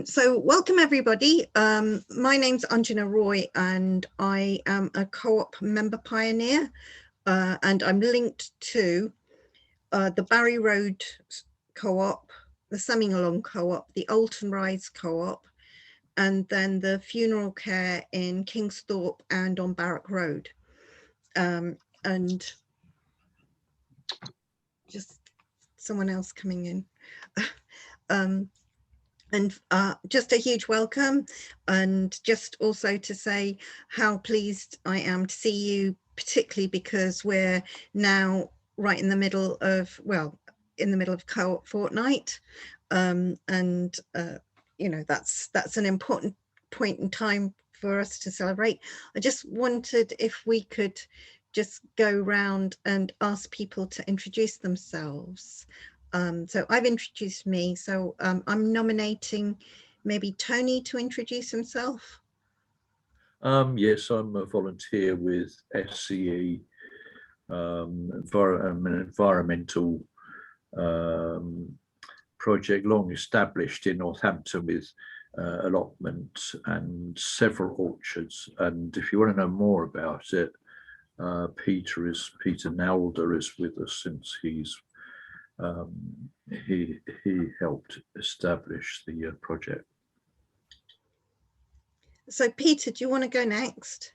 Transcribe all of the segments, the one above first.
So welcome everybody. My name's Anjana Roy and I am a co-op member pioneer and I'm linked to the Barry Road co-op, the Summing co-op, the Alton Rise co-op, and then the funeral care in Kingsthorpe and on Barrack Road. And just someone else coming in. And just a huge welcome, and just also to say how pleased I am to see you, particularly because we're now right in the middle of, well, in the middle of co-op fortnight, and you know, that's an important point in time for us to celebrate. I just wondered if we could just go round and ask people to introduce themselves. So I've introduced me, so I'm nominating maybe Tony to introduce himself. Yes, I'm a volunteer with SCE, an environmental project long established in Northampton with allotment and several orchards. And if you want to know more about it, Peter Nalder is with us, since he helped establish the project. So Peter, do you want to go next?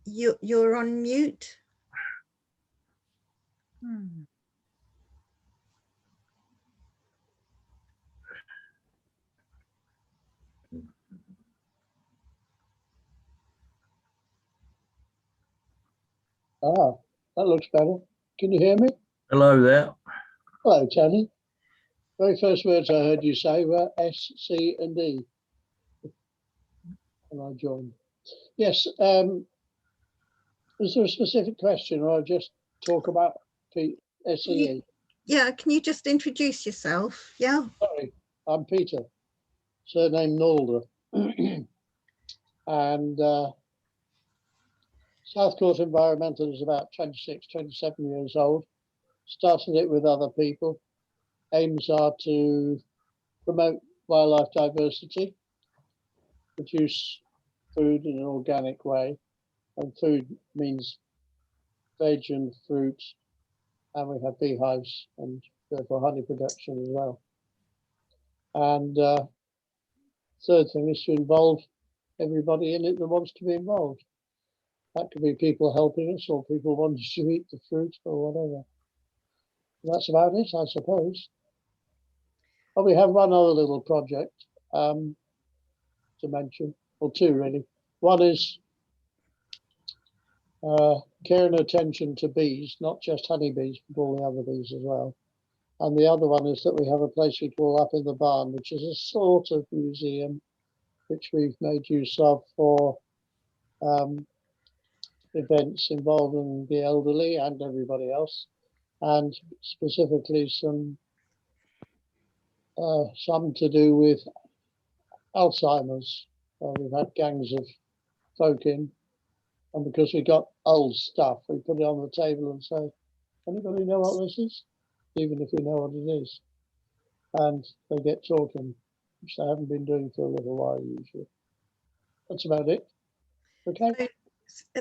You're on mute. Ah, that looks better. Can you hear me? Hello there. Hello, Tony. Very first words I heard you say were S, C, and D. And I joined. Yes. Is there a specific question, or I'll just talk about SCE? Yeah, can you just introduce yourself? Yeah. Sorry, I'm Peter, surname Nalder. And South Court Environmental is about 26, 27 years old. Started it with other people. Aims are to promote wildlife diversity, produce food in an organic way, and food means veg and fruit, and we have beehives and therefore honey production as well. And third thing is to involve everybody in it that wants to be involved. That could be people helping us or people wanting to eat the fruit or whatever. And that's about it, I suppose. But we have one other little project to mention, or two really. One is care and attention to bees, not just honeybees, but all the other bees as well. And the other one is that we have a place we call Up in the Barn, which is a sort of museum, which we've made use of for events involving the elderly and everybody else, and specifically some to do with Alzheimer's. We've had gangs of folk in, and because we got old stuff, we put it on the table and say, anybody know what this is? Even if we know what it is. And they get talking, which they haven't been doing for a little while usually. That's about it. Okay.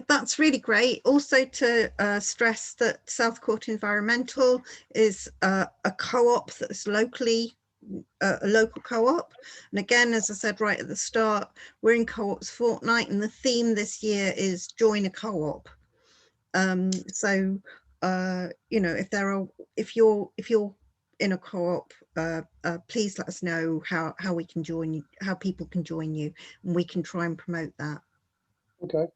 That's really great. Also to stress that South Court Environmental is a co-op that's locally, a local co-op. And again, as I said right at the start, we're in co-ops fortnight, and the theme this year is join a co-op. So you know, if you're in a co-op, please let us know how we can join you, how people can join you, and we can try and promote that. Okay,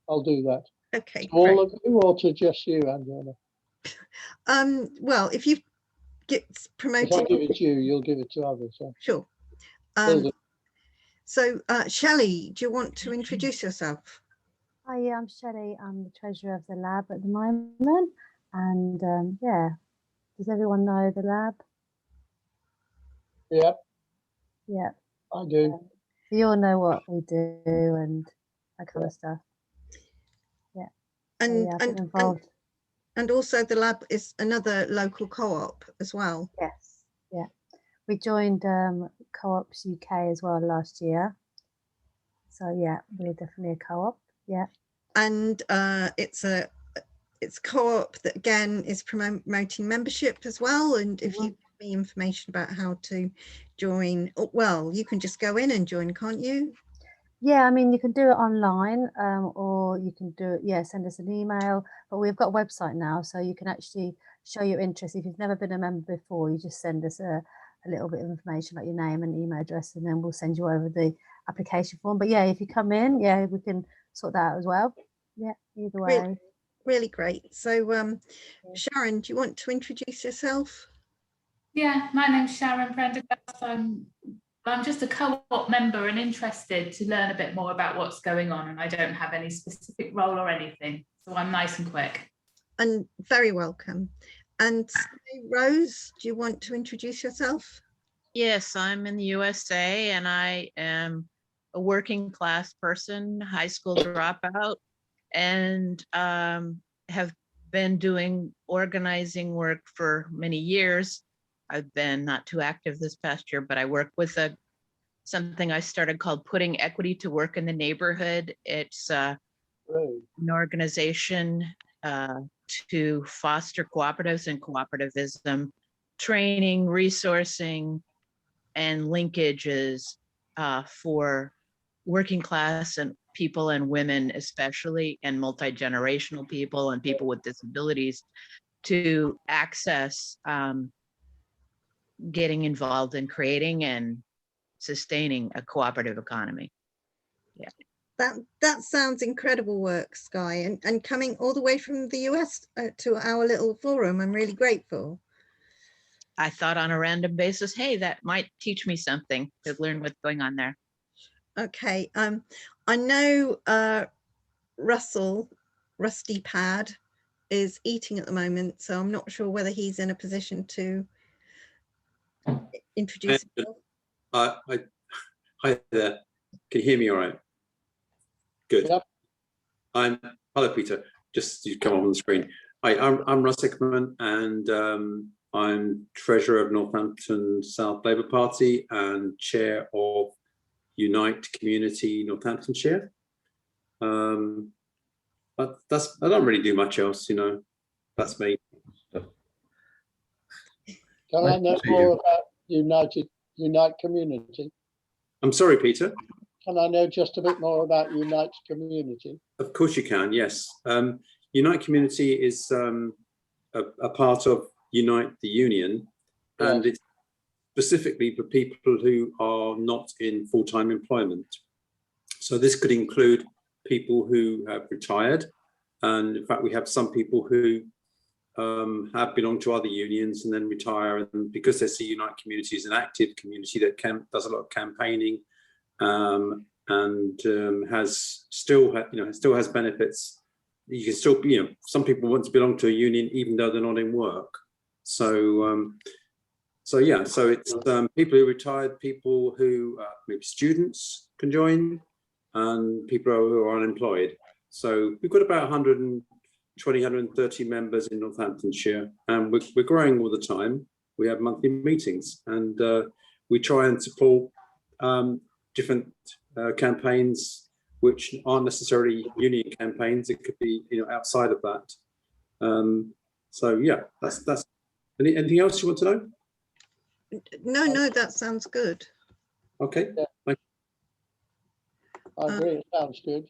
I'll do that. Okay. To all of you, or to just you, Angela? Well, if you get promoted, if I give it to you, you'll give it to others. So. Sure. So Shelley, do you want to introduce yourself? Hi, yeah, I'm Shelley. I'm the treasurer of the lab at the moment, and yeah, does everyone know the lab? Yeah. Yeah. I do. You all know what we do and that kind of stuff. Yeah. And, so, yeah, I've been involved. And also the lab is another local co-op as well. Yes. Yeah. we joined Co-ops UK as well last year. So yeah, we're definitely a co-op. Yeah. And it's co-op that again is promoting membership as well. And if you give me information about how to join, well, you can just go in and join, can't you? Yeah, I mean, you can do it online, or you can do it, yeah, send us an email. But we've got a website now, so you can actually show your interest. If you've never been a member before, you just send us a little bit of information, like your name and email address, and then we'll send you over the application form. But yeah, if you come in, yeah, we can sort that out as well. Yeah, either way. Really great. So Sharon, do you want to introduce yourself? Yeah, my name's Sharon Prendergast. I'm just a co-op member and interested to learn a bit more about what's going on, and I don't have any specific role or anything, so I'm nice and quick. And very welcome. And Rose, do you want to introduce yourself? Yes, I'm in the USA and I am a working class person, high school dropout, and have been doing organizing work for many years. I've been not too active this past year, but I work with something I started called Putting Equity to Work in the Neighborhood. It's an organization to foster cooperatives and cooperativism, training, resourcing, and linkages for working class and people and women especially, and multi-generational people and people with disabilities to access getting involved in creating and sustaining a cooperative economy. Yeah. That sounds incredible work, Sky, and coming all the way from the US to our little forum. I'm really grateful. I thought on a random basis, hey, that might teach me something to learn what's going on there. Okay. I know Rusty Pad is eating at the moment, so I'm not sure whether he's in a position to introduce himself. Hi there. Can you hear me all right? Good. Yep. Hello, Peter. Just you come on the screen. Hi, I'm Russ Hickman, and I'm treasurer of Northampton South Labour Party and chair of Unite Community Northamptonshire. But I don't really do much else, you know. That's me. Can I know more about Unite Community? I'm sorry, Peter. Can I know just a bit more about Unite Community? Of course you can, yes. Unite Community is a part of Unite the Union, and it's specifically for people who are not in full-time employment. So this could include people who have retired, and in fact we have some people who have belonged to other unions and then retire, and because they see Unite Community as an active community that does a lot of campaigning, and still has benefits. You can still, some people want to belong to a union even though they're not in work. So it's people who retired, people who maybe students can join, and people who are unemployed. So we've got about 120, 130 members in Northamptonshire, and we're growing all the time. We have monthly meetings, and we try and support different campaigns which aren't necessarily union campaigns. It could be outside of that. So yeah, that's anything else you want to know? No, that sounds good. Okay. Yeah. I agree, it sounds good.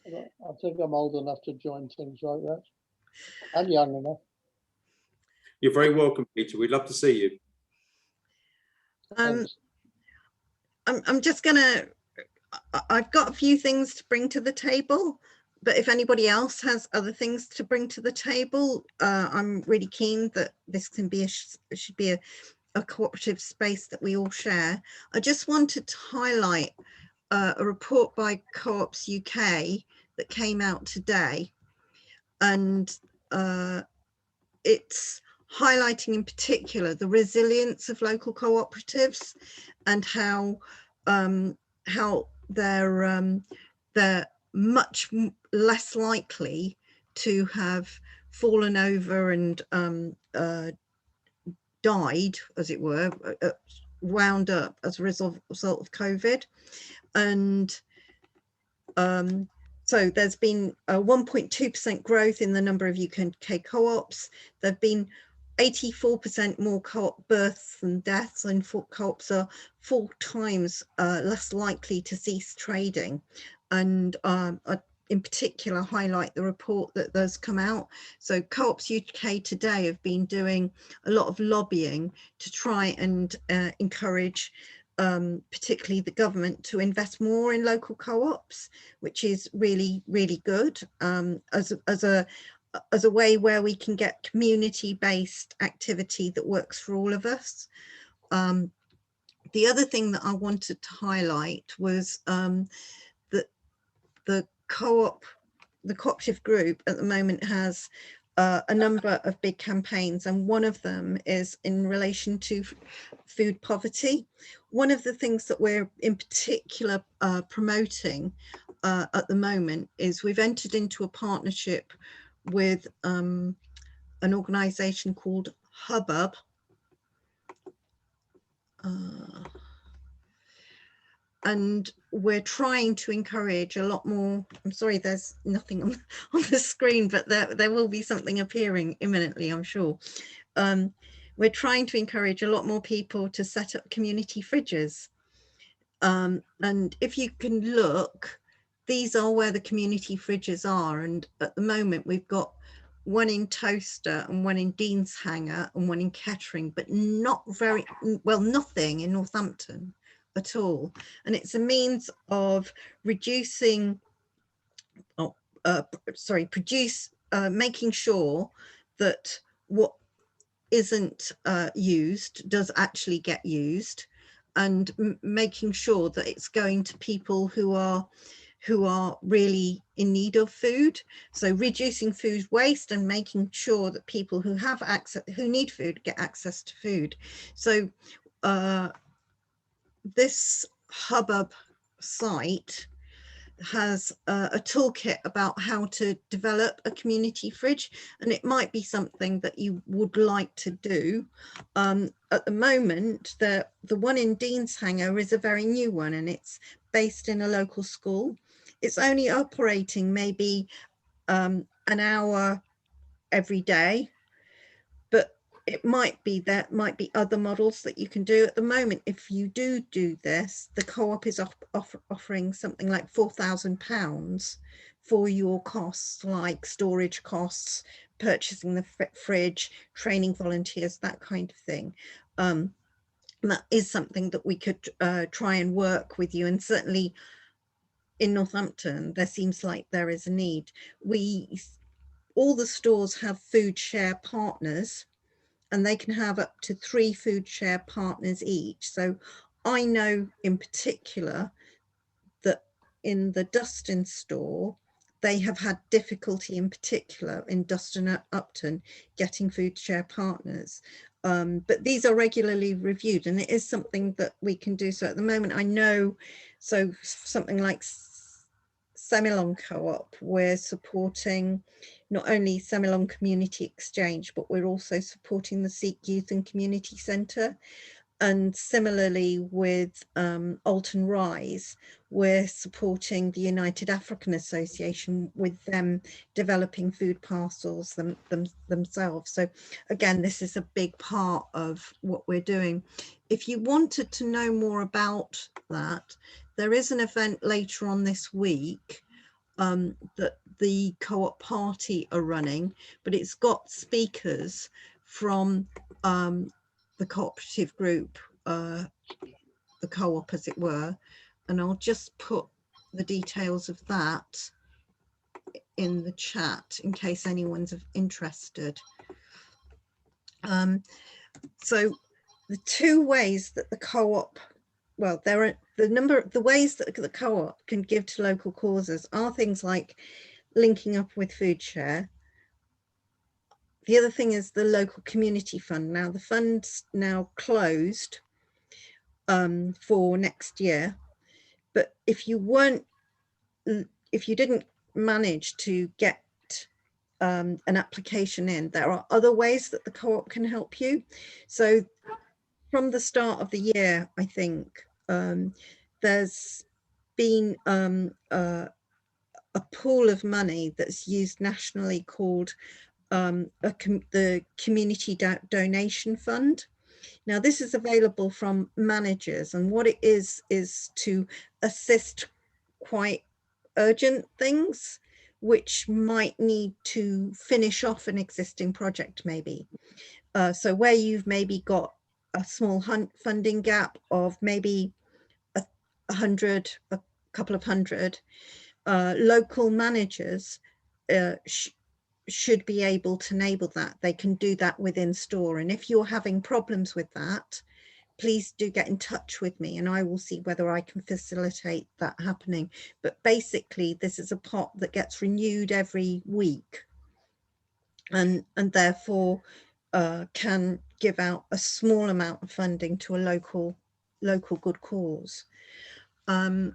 I think I'm old enough to join things like that, and young enough. You're very welcome, Peter. We'd love to see you. I'm just gonna, I've got a few things to bring to the table, but if anybody else has other things to bring to the table, I'm really keen that this can be should be a cooperative space that we all share. I just wanted to highlight a report by Co-ops UK that came out today, and it's highlighting in particular the resilience of local cooperatives and how they're much less likely to have fallen over and died, as it were, wound up as a result of COVID. And so there's been a 1.2% growth in the number of UK co-ops. There have been 84% more co-op births than deaths, and co-ops are 4 times less likely to cease trading. And in particular highlight the report that has come out. So Co-ops UK today have been doing a lot of lobbying to try and encourage particularly the government to invest more in local co-ops, which is really, really good, as a way where we can get community-based activity that works for all of us. The other thing that I wanted to highlight was that the cooperative group at the moment has a number of big campaigns, and one of them is in relation to food poverty. One of the things that we're in particular promoting at the moment is we've entered into a partnership with an organisation called Hubbub. And we're trying to encourage a lot more. I'm sorry, there's nothing on the screen, but there will be something appearing imminently, I'm sure. We're trying to encourage a lot more people to set up community fridges. And if you can look, these are where the community fridges are. And at the moment, we've got one in Toaster and one in Deanshanger and one in Kettering, but not very well, nothing in Northampton at all. And it's a means of reducing, making sure that what isn't used does actually get used, and making sure that it's going to people who are really in need of food. So reducing food waste and making sure that people who have access, who need food, get access to food. So this Hubbub site has a toolkit about how to develop a community fridge, and it might be something that you would like to do. At the moment, the one in Deanshanger is a very new one, and it's based in a local school. It's only operating maybe an hour every day, but it might be other models that you can do. At the moment, if you do this, the co-op is offering something like £4,000 for your costs, like storage costs, purchasing the fridge, training volunteers, that kind of thing. That is something that we could try and work with you, and certainly in Northampton there seems like there is a need. All the stores have food share partners, and they can have up to 3 food share partners each. So I know in particular that in the Dustin store, they have had difficulty in particular in Dustin Upton getting food share partners. But these are regularly reviewed, and it is something that we can do. So at the moment, I know, so something like Semilong Co-op, we're supporting not only Semilong Community Exchange, but we're also supporting the Sikh Youth and Community Centre. And similarly with Alton Rise, we're supporting the United African Association with them developing food parcels themselves. So again, this is a big part of what we're doing. If you wanted to know more about that, there is an event later on this week that the Co-op Party are running, but it's got speakers from the cooperative group, the co-op as it were, and I'll just put the details of that in the chat in case anyone's interested. So the 2 ways that the co-op, well, there are the ways that the co-op can give to local causes are things like linking up with Food Share. The other thing is the local community fund. Now the fund's now closed for next year, but if you didn't manage to get an application in. There are other ways that the co-op can help you. So from the start of the year, I think there's been a pool of money that's used nationally called the Community Donation Fund. Now, this is available from managers, and what it is to assist quite urgent things which might need to finish off an existing project maybe. So where you've maybe got a small funding gap of maybe a couple of hundred, local managers should be able to enable that. They can do that within store. And if you're having problems with that, please do get in touch with me and I will see whether I can facilitate that happening. But basically, this is a pot that gets renewed every week and therefore can give out a small amount of funding to a local good cause. Tony.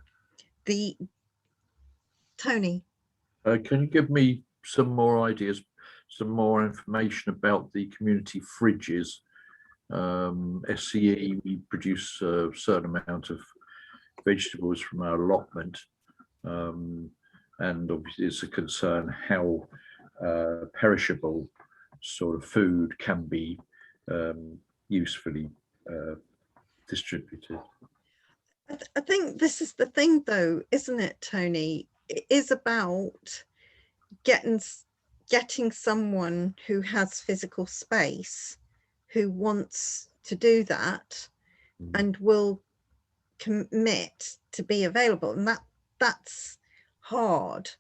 Can you give me some more ideas, some more information about the community fridges? SCE, we produce a certain amount of vegetables from our allotment, and obviously it's a concern how perishable sort of food can be usefully distributed. I think this is the thing though, isn't it, Tony? It is about getting someone who has physical space, who wants to do that and will commit to be available, and that's hard.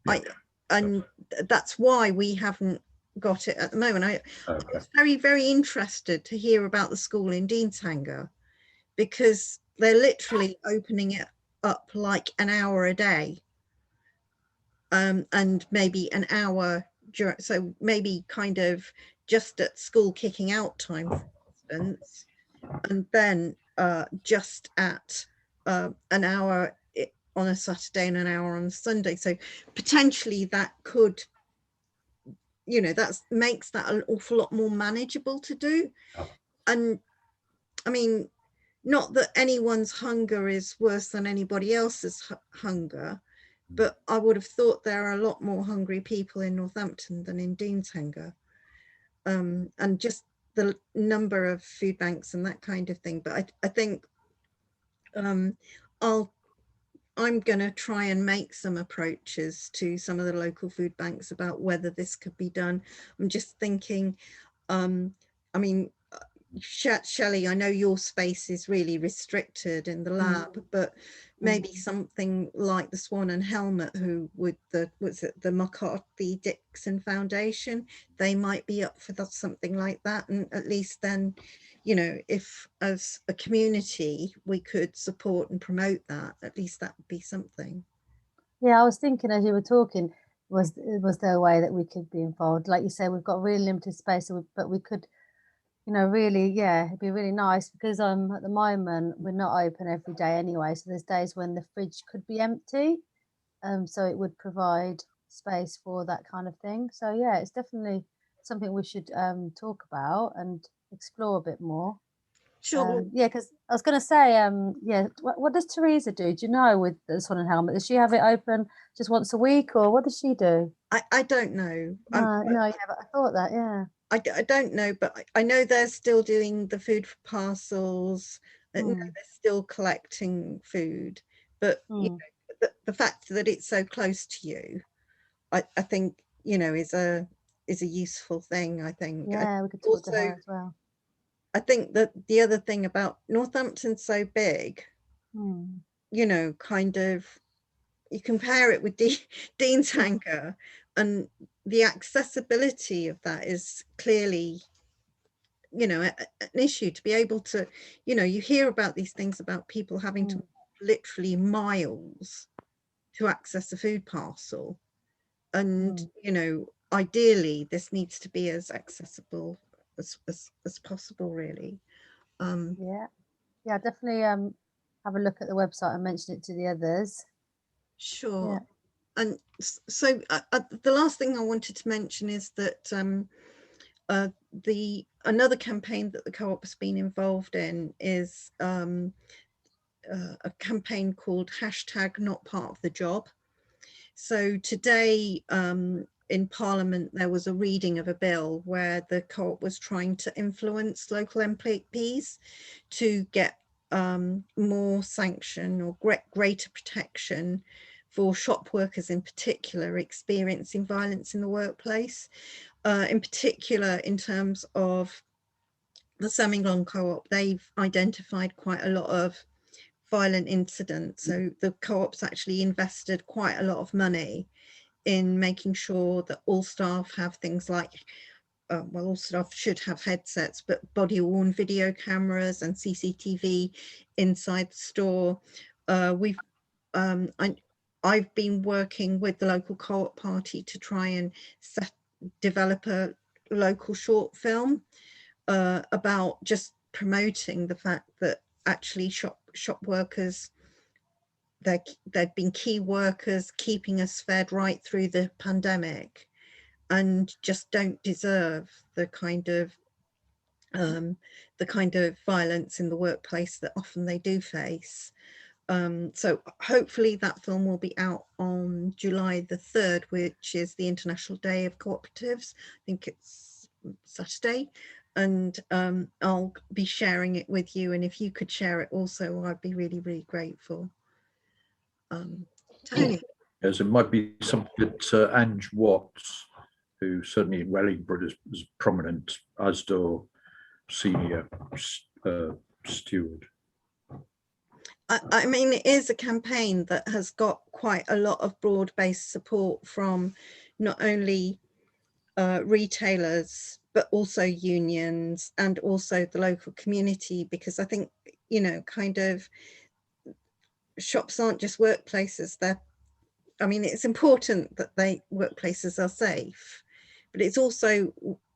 Yeah. And that's why we haven't got it at the moment. I was very interested to hear about the school in Deanshanger, because they're literally opening it up like an hour a day, and maybe an hour during, so maybe kind of just at school kicking out time, for instance, and then just at an hour on a Saturday and an hour on a Sunday. So potentially that could, you know, that makes that an awful lot more manageable to do. And I mean, not that anyone's hunger is worse than anybody else's hunger, but I would have thought there are a lot more hungry people in Northampton than in Deanshanger, and just the number of food banks and that kind of thing. But I think I'm going to try and make some approaches to some of the local food banks about whether this could be done. I'm just thinking, I mean, Shelley, I know your space is really restricted in the lab, but maybe something like the Swan and Helmet, who with the McCarthy Dixon Foundation, they might be up for something like that. And at least then, you know, if as a community we could support and promote that, at least that would be something. Yeah, I was thinking as you were talking, was there a way that we could be involved? Like you say, we've got really limited space, but we could, you know, really, yeah, it'd be really nice, because at the moment we're not open every day anyway. So there's days when the fridge could be empty. So it would provide space for that kind of thing. So yeah, it's definitely something we should talk about and explore a bit more. Sure. Yeah, because I was going to say, yeah, what does Teresa do? Do you know, with the Swan and Helmet? Does she have it open just once a week, or what does she do? I don't know. No, yeah, but I thought that, yeah. I don't know, but I know they're still doing the food for parcels. No, they're still collecting food, but you know, the fact that it's so close to you, I think, you know, is a useful thing. I think. Yeah, we could talk to her as well. I think that the other thing about Northampton's so big, you know, kind of, you compare it with Deanshanger, and the accessibility of that is clearly, you know, an issue. To be able to, you know, you hear about these things about people having to walk literally miles to access a food parcel, and you know, ideally this needs to be as accessible as possible, really. Yeah, definitely have a look at the website and mention it to the others. Sure. And so the last thing I wanted to mention is that another campaign that the co-op has been involved in is a campaign called #NotPartOfTheJob. So today in Parliament there was a reading of a bill where the co-op was trying to influence local MPs to get more sanction or greater protection for shop workers in particular experiencing violence in the workplace, in particular in terms of the Semminglong co-op. They've identified quite a lot of violent incidents, so the co-op's actually invested quite a lot of money in making sure that all staff have things like well, all staff should have headsets, but body-worn video cameras and CCTV inside the store. I've been working with the local co-op party to try and develop a local short film about just promoting the fact that actually shop workers, they've been key workers keeping us fed right through the pandemic, and just don't deserve the kind of violence in the workplace that often they do face. So hopefully that film will be out on July the 3rd, which is the International Day of Co-operatives. I think it's Saturday, and I'll be sharing it with you, and if you could share it also, I'd be really, really grateful. Tony. Yes, it might be something that Ange Watts, who certainly in Wellingborough is prominent Asda senior steward. I mean, it is a campaign that has got quite a lot of broad-based support from not only retailers, but also unions and also the local community, because I think, you know, kind of shops aren't just workplaces. I mean, it's important that workplaces are safe, but it's also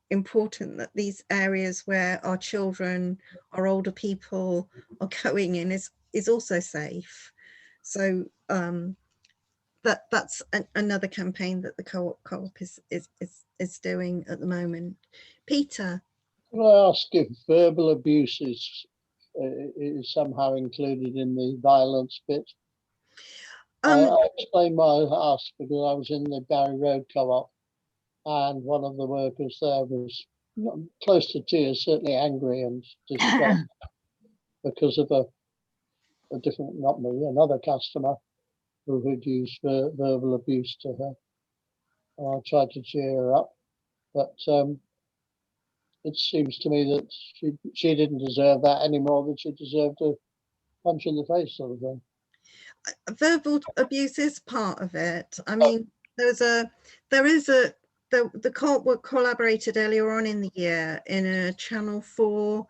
important that these areas where our children, our older people are going in is also safe. So that's another campaign that the co-op is doing at the moment. Peter. Can I ask if verbal abuse is somehow included in the violence bit? I explained why I asked because I was in the Barry Road co-op, and one of the workers there was close to tears, certainly angry and distressed because of a different, not me, another customer who had used verbal abuse to her. And I tried to cheer her up, but it seems to me that she didn't deserve that any more than she deserved a punch in the face, sort of thing. Verbal abuse is part of it. I mean, the co-op were collaborated earlier on in the year in a Channel 4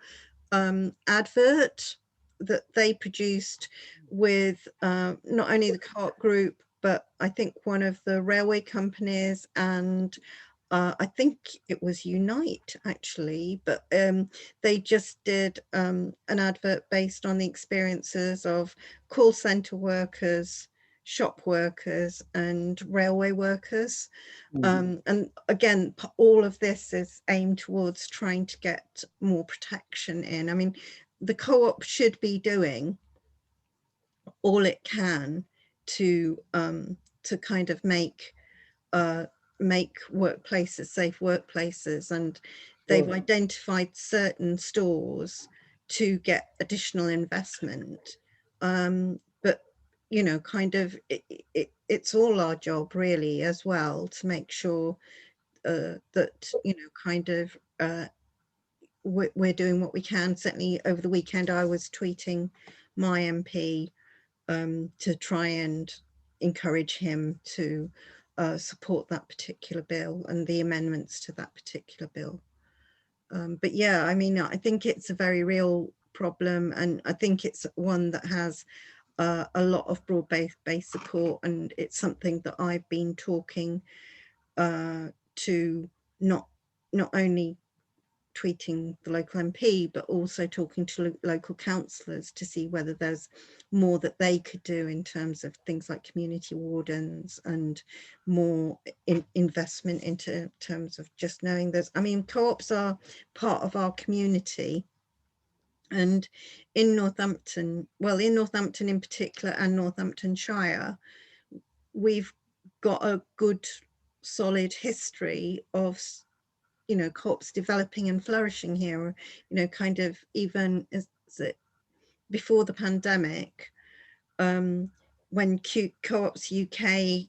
advert that they produced with not only the co-op group, but I think one of the railway companies, and I think it was Unite actually, but they just did an advert based on the experiences of call centre workers, shop workers and railway workers. And again, all of this is aimed towards trying to get more protection in. I mean, the co-op should be doing all it can to kind of make workplaces safe workplaces, and they've identified certain stores to get additional investment, but you know, kind of it's all our job really as well to make sure that, you know, kind of we're doing what we can. Certainly over the weekend I was tweeting my MP to try and encourage him to support that particular bill and the amendments to that particular bill. But yeah, I mean, I think it's a very real problem, and I think it's one that has a lot of broad-based support, and it's something that I've been talking to not only tweeting the local MP, but also talking to local councillors to see whether there's more that they could do in terms of things like community wardens and more investment into terms of just knowing there's, I mean, co-ops are part of our community. And in Northampton, well, in Northampton in particular and Northamptonshire, we've got a good solid history of, you know, co-ops developing and flourishing here, you know, kind of even as it before the pandemic, when Co-ops UK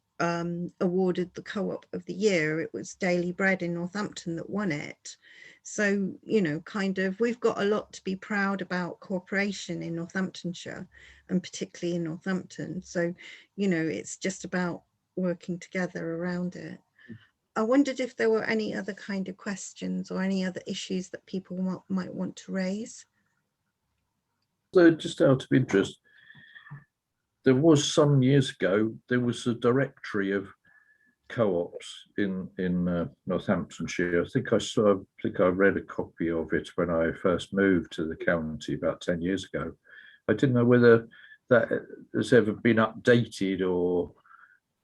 awarded the Co-op of the Year, it was Daily Bread in Northampton that won it. So, you know, kind of, we've got a lot to be proud about cooperation in Northamptonshire and particularly in Northampton. So, you know, it's just about working together around it. I wondered if there were any other kind of questions or any other issues that people might want to raise. So just out of interest, there was some years ago, there was a directory of co-ops in Northamptonshire. I think I read a copy of it when I first moved to the county about 10 years ago. I didn't know whether that has ever been updated or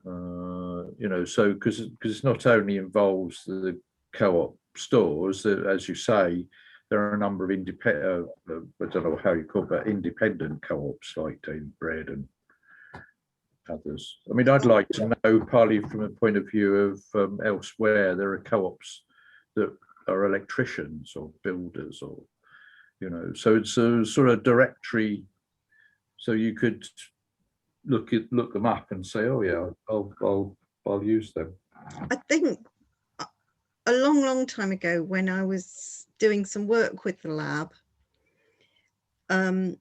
you know, so because it not only involves the co-op stores, as you say, there are a number of independent, I don't know how you call it, but independent co-ops like Daily Bread and others. I mean, I'd like to know, partly from a point of view of elsewhere, there are co-ops that are electricians or builders, or, you know, so it's a sort of directory, so you could look them up and say, oh yeah, I'll use them. I think a long time ago, when I was doing some work with the lab, there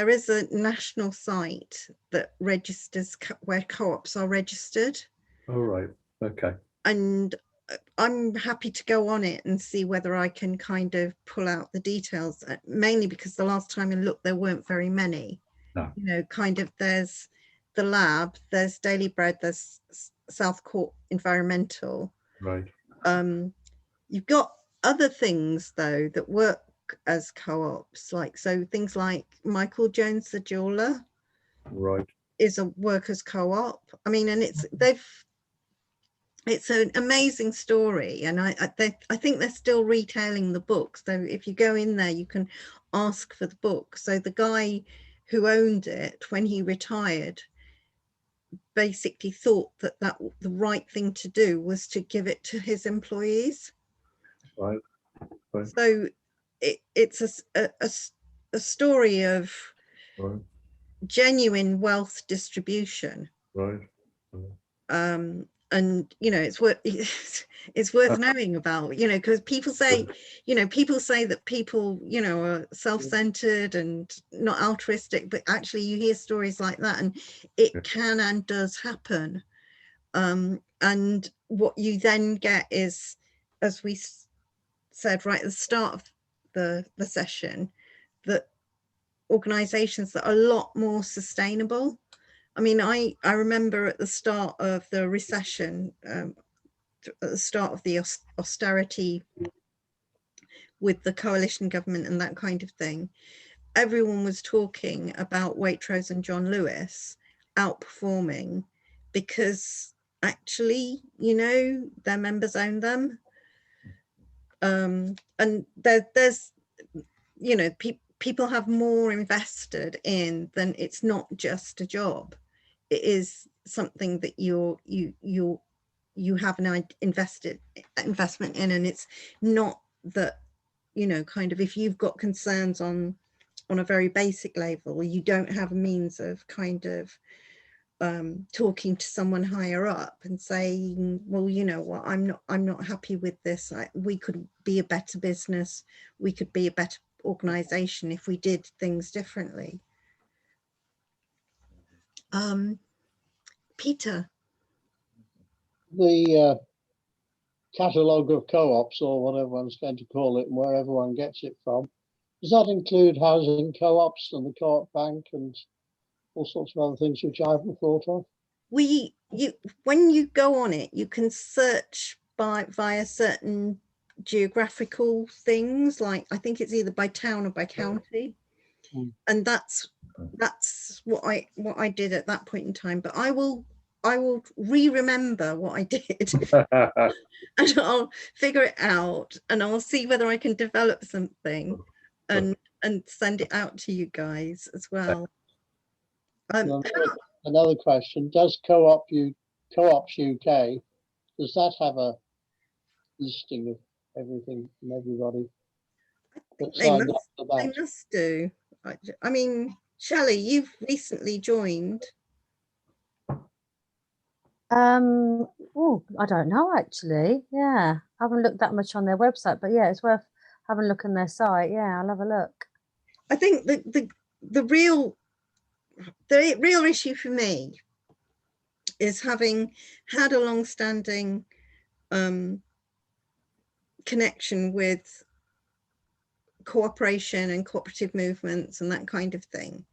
is a national site that registers where co-ops are registered. All right, okay. And I'm happy to go on it and see whether I can kind of pull out the details, mainly because the last time I looked, there weren't very many. No. You know, kind of, there's the lab, there's Daily Bread, there's South Court Environmental. Right. You've got other things though that work as co-ops, like, so things like Michael Jones the jeweler, right, is a workers co-op. I mean, and it's an amazing story, and I think they're still retailing the books, so if you go in there you can ask for the book. So the guy who owned it, when he retired, basically thought that the right thing to do was to give it to his employees. Right. Right. So it's a story of right. genuine wealth distribution. Right. And you know, it's worth knowing about, you know, because people say, you know, that people, you know, are self-centered and not altruistic, but actually you hear stories like that, and it can and does happen. And what you then get is, as we said right at the start of the session, that organizations that are a lot more sustainable. I mean, I remember at the start of the recession, at the start of the austerity with the coalition government and that kind of thing, everyone was talking about Waitrose and John Lewis outperforming because actually, you know, their members own them. And there's, you know, people have more invested in than, it's not just a job. It is something that you have an investment in, and it's not that, you know, kind of, if you've got concerns on a very basic level, you don't have a means of kind of talking to someone higher up and saying, well, you know what, I'm not happy with this. We could be a better business, we could be a better organization if we did things differently. Peter. The catalogue of co-ops, or whatever one's going to call it, and where everyone gets it from, does that include housing co-ops and the co-op bank and all sorts of other things which I haven't thought of? When you go on it, you can search via certain geographical things, like I think it's either by town or by county. And that's what I did at that point in time. But I will remember what I did and I'll figure it out, and I'll see whether I can develop something and send it out to you guys as well. Another question, does Co-ops UK, does that have a listing of everything from everybody that signed up for They that? must do. I mean, Shelley, you've recently joined. Oh, I don't know actually. Yeah, I haven't looked that much on their website, but yeah, it's worth having a look on their site. Yeah, I'll have a look. I think the real issue for me is, having had a long-standing connection with cooperation and cooperative movements and that kind of thing.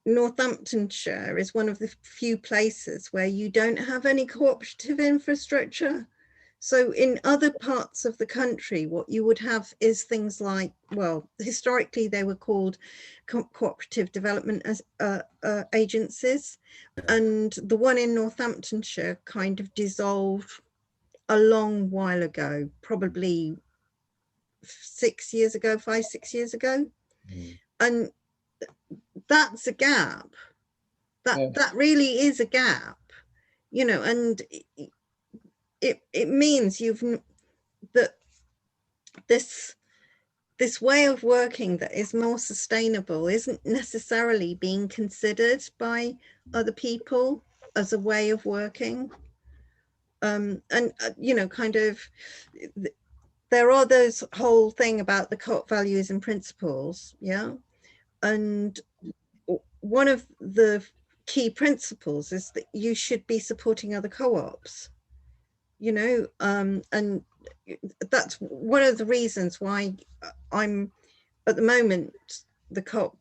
Northamptonshire is one of the few places where you don't have any cooperative infrastructure. So in other parts of the country, what you would have is things like, well, historically they were called cooperative development agencies. And the one in Northamptonshire kind of dissolved a long while ago, probably 6 years ago, 5-6 years ago. And that's a gap. That really is a gap, you know, and it means that this way of working that is more sustainable isn't necessarily being considered by other people as a way of working. And you know, kind of, there are those whole thing about the co-op values and principles, yeah, and one of the key principles is that you should be supporting other co-ops, you know, and that's one of the reasons why I'm at the moment, the co-op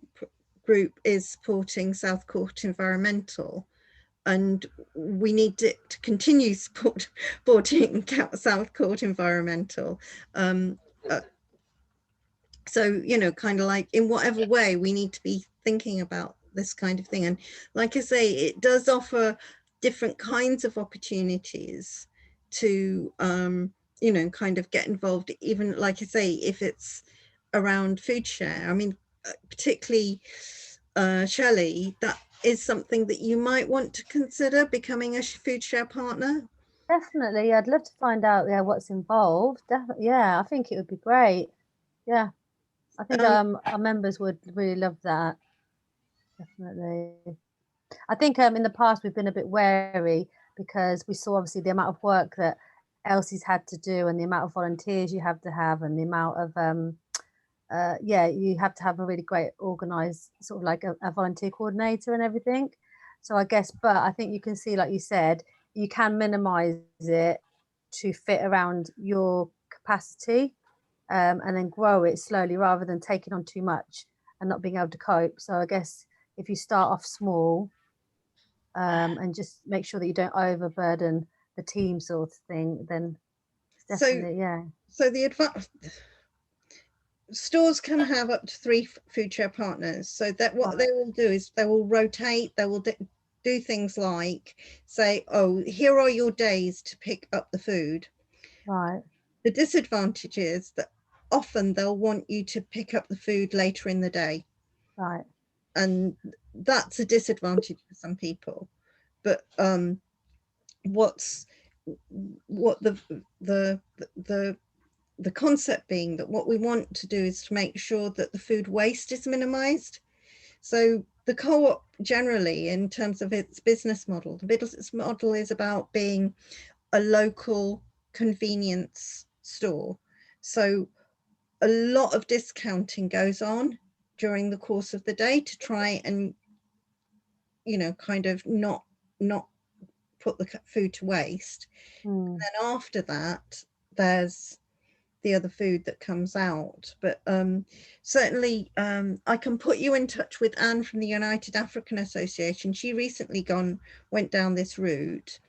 group is supporting South Court Environmental, and we need to continue supporting South Court Environmental. So, you know, kind of like in whatever way we need to be thinking about this kind of thing. And like I say, it does offer different kinds of opportunities to, you know, kind of get involved, even like I say, if it's around food share. I mean, particularly Shelley, that is something that you might want to consider, becoming a food share partner. Definitely, I'd love to find out what's involved. Yeah, I think it would be great. Yeah, I think our members would really love that. Definitely. I think in the past we've been a bit wary because we saw obviously the amount of work that Elsie's had to do and the amount of volunteers you have to have and the amount of yeah, you have to have a really great organized sort of like a volunteer coordinator and everything. So I guess, but I think you can see, like you said, you can minimize it to fit around your capacity and then grow it slowly rather than taking on too much and not being able to cope. So I guess if you start off small and just make sure that you don't overburden the team sort of thing, then definitely, yeah. So the advice, stores can have up to 3 food share partners. So that what they will do is they will rotate, they will do things like say, oh, here are your days to pick up the food. Right. The disadvantage is that often they'll want you to pick up the food later in the day. Right. And that's a disadvantage for some people. But what the concept being that what we want to do is to make sure that the food waste is minimized. So the co-op generally, in terms of its business model, the business model is about being a local convenience store. So a lot of discounting goes on during the course of the day to try and, you know, kind of not put the food to waste. And then after that, there's the other food that comes out. But certainly I can put you in touch with Anne from the United African Association. She recently went down this route.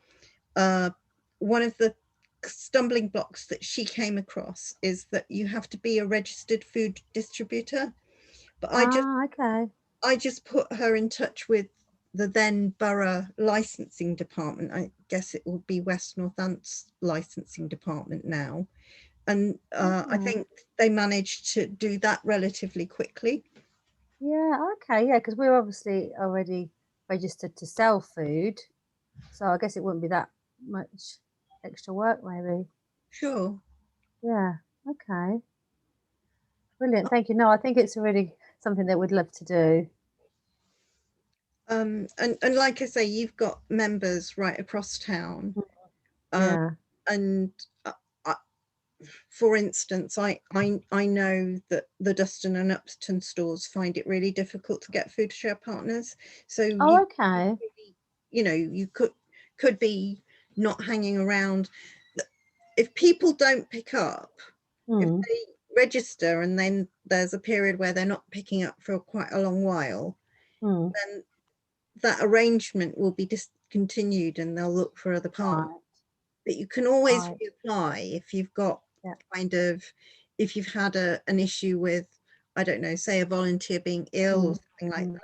One of the stumbling blocks that she came across is that you have to be a registered food distributor. But Okay. I just put her in touch with the then borough licensing department. I guess it will be West Northampton's licensing department now. And I think they managed to do that relatively quickly. Yeah, okay, yeah, because we're obviously already registered to sell food, so I guess it wouldn't be that much extra work, maybe. Sure. Yeah, okay. Brilliant, thank you. No, I think it's really something that we'd love to do. And like I say, you've got members right across town. Yeah. And for instance, I know that the Dustin and Upton stores find it really difficult to get food share partners. So Okay. you could be not hanging around. If people don't pick up, if they register and then there's a period where they're not picking up for quite a long while, then that arrangement will be discontinued and they'll look for other partners. Right. But you can always Right. reapply if you've got if you've had an issue with, I don't know, say a volunteer being ill or something like that.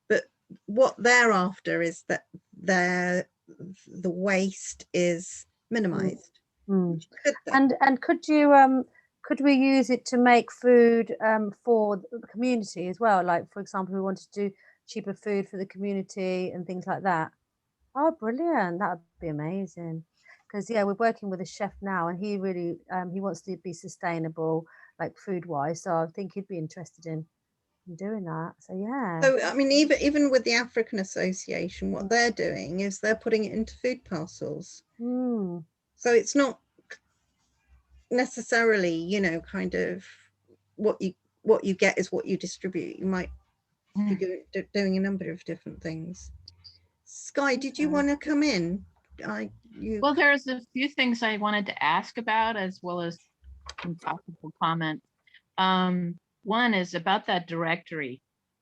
But what they're after is that the waste is minimized. And could we use it to make food for the community as well? Like, for example, we wanted to do cheaper food for the community and things like that. Oh, brilliant. That would be amazing. Because, yeah, we're working with a chef now and he really, he wants to be sustainable, like food-wise. So I think he'd be interested in doing that. So, yeah. So, I mean, even with the African Association, what they're doing is they're putting it into food parcels. So it's not necessarily, kind of what you get is what you distribute. You might be doing a number of different things. Sky, did you want to come in? Well, there's a few things I wanted to ask about as well as some possible comments. One is about that directory.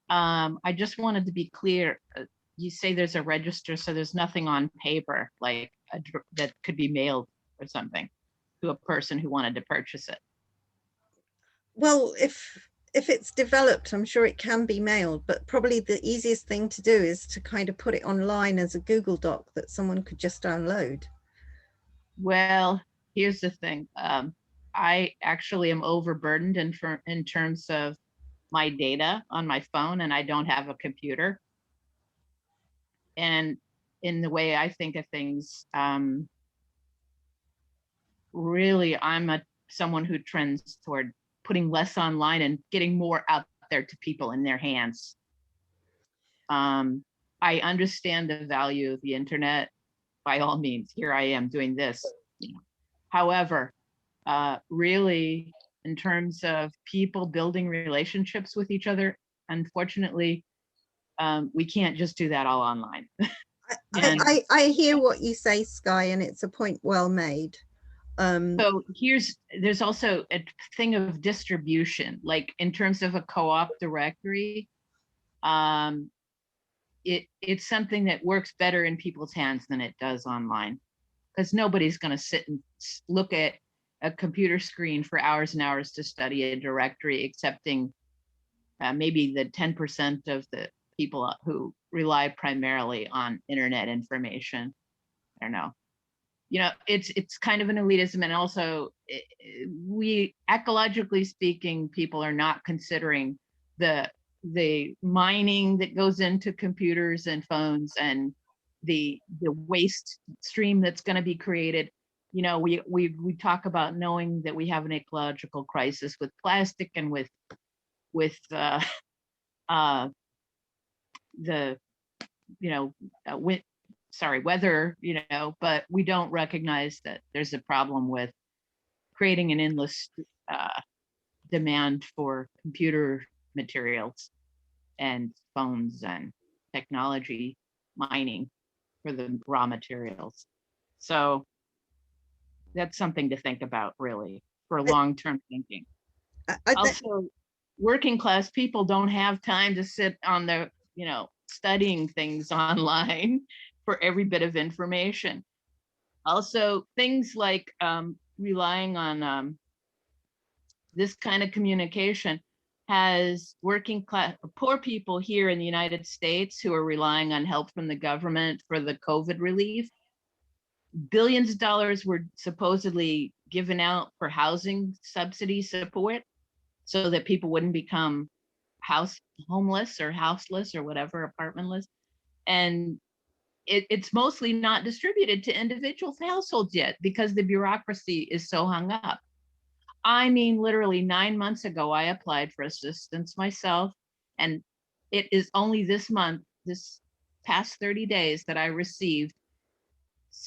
I just wanted to be clear. You say there's a register, so there's nothing on paper like that could be mailed or something to a person who wanted to purchase it. Well, if it's developed, I'm sure it can be mailed, but probably the easiest thing to do is to kind of put it online as a Google Doc that someone could just download. Well, here's the thing. I actually am overburdened in terms of my data on my phone, and I don't have a computer. And in the way I think of things, really, I'm someone who trends toward putting less online and getting more out there to people in their hands. I understand the value of the internet. By all means, here I am doing this. However, really, in terms of people building relationships with each other, unfortunately, we can't just do that all online. I hear what you say, Sky, and it's a point well made. So there's also a thing of distribution, like in terms of a co-op directory. It's something that works better in people's hands than it does online, because nobody's going to sit and look at a computer screen for hours and hours to study a directory, excepting maybe the 10% of the people who rely primarily on internet information. I don't know. It's kind of an elitism, and also we, ecologically speaking, people are not considering the mining that goes into computers and phones and the waste stream that's going to be created. We talk about knowing that we have an ecological crisis with plastic and with weather, but we don't recognize that there's a problem with creating an endless demand for computer materials and phones and technology mining for the raw materials. So that's something to think about, really, for long-term thinking. Also, working class people don't have time to sit on the, studying things online for every bit of information. Also, things like relying on this kind of communication has working class, poor people here in the United States who are relying on help from the government for the COVID relief. Billions of dollars were supposedly given out for housing subsidy support so that people wouldn't become homeless or houseless or whatever, apartmentless. And it's mostly not distributed to individual households yet because the bureaucracy is so hung up. I mean, literally 9 months ago, I applied for assistance myself, and it is only this month, this past 30 days, that I received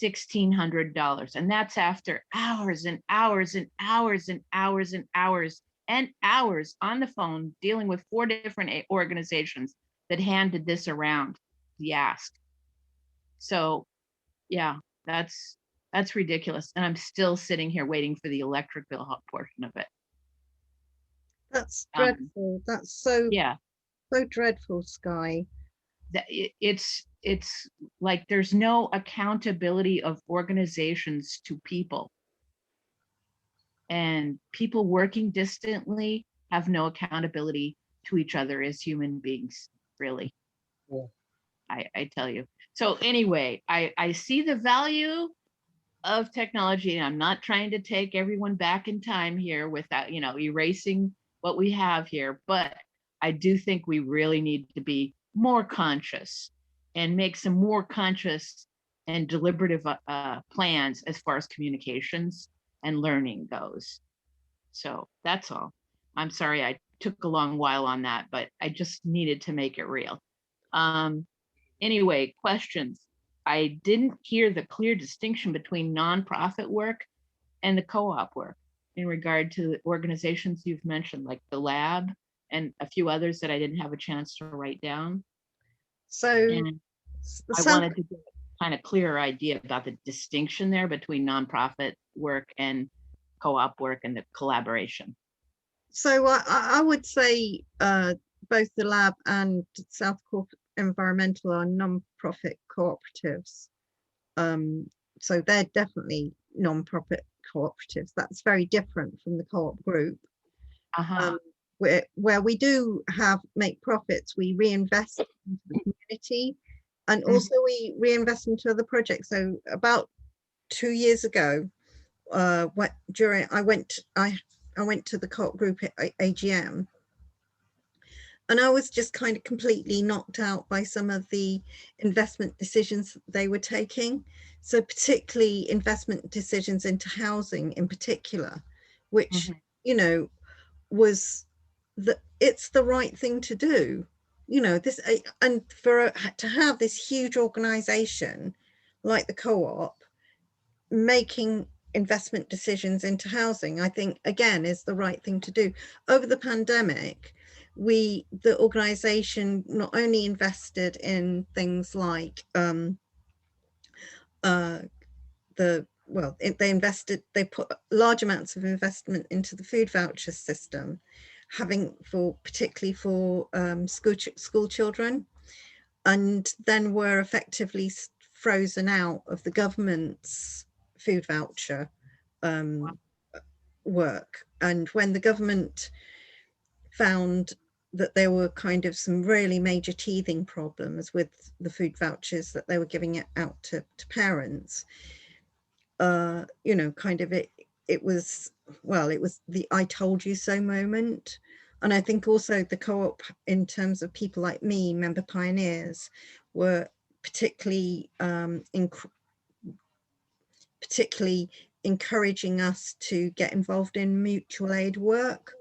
$1,600. And that's after hours and hours and hours and hours and hours and hours on the phone dealing with 4 different organizations that handed this around the ask. So yeah, that's ridiculous. And I'm still sitting here waiting for the electric bill portion of it. That's dreadful. That's so, yeah, so dreadful, Sky. It's like there's no accountability of organizations to people. And people working distantly have no accountability to each other as human beings, really. Yeah. I tell you. So anyway, I see the value of technology, and I'm not trying to take everyone back in time here without, you know, erasing what we have here, but I do think we really need to be more conscious and make some more conscious and deliberative plans as far as communications and learning goes. So that's all. I'm sorry I took a long while on that, but I just needed to make it real. Anyway, questions. I didn't hear the clear distinction between nonprofit work and the co-op work in regard to the organizations you've mentioned, like the lab and a few others that I didn't have a chance to write down. So and I wanted to get a kind of clearer idea about the distinction there between nonprofit work and co-op work and the collaboration. So I would say both the lab and South Cork Environmental are non-profit cooperatives. So they're definitely non-profit cooperatives. That's very different from the co-op group. Where we do make profits, we reinvest into the community, and also we reinvest into other projects. So about 2 years ago, I went to the co-op group AGM, and I was just kind of completely knocked out by some of the investment decisions they were taking. So particularly investment decisions into housing in particular, which, you know, was it's the right thing to do. You know, this, and to have this huge organization like the co-op making investment decisions into housing, I think, again, is the right thing to do. Over the pandemic, the organization not only invested in things like they put large amounts of investment into the food voucher system, particularly for school children, and then were effectively frozen out of the government's food voucher work. And when the government found that there were kind of some really major teething problems with the food vouchers that they were giving out to parents, you know, kind of it was the I told you so moment. And I think also the co-op, in terms of people like me, member pioneers, were particularly encouraging us to get involved in mutual aid work,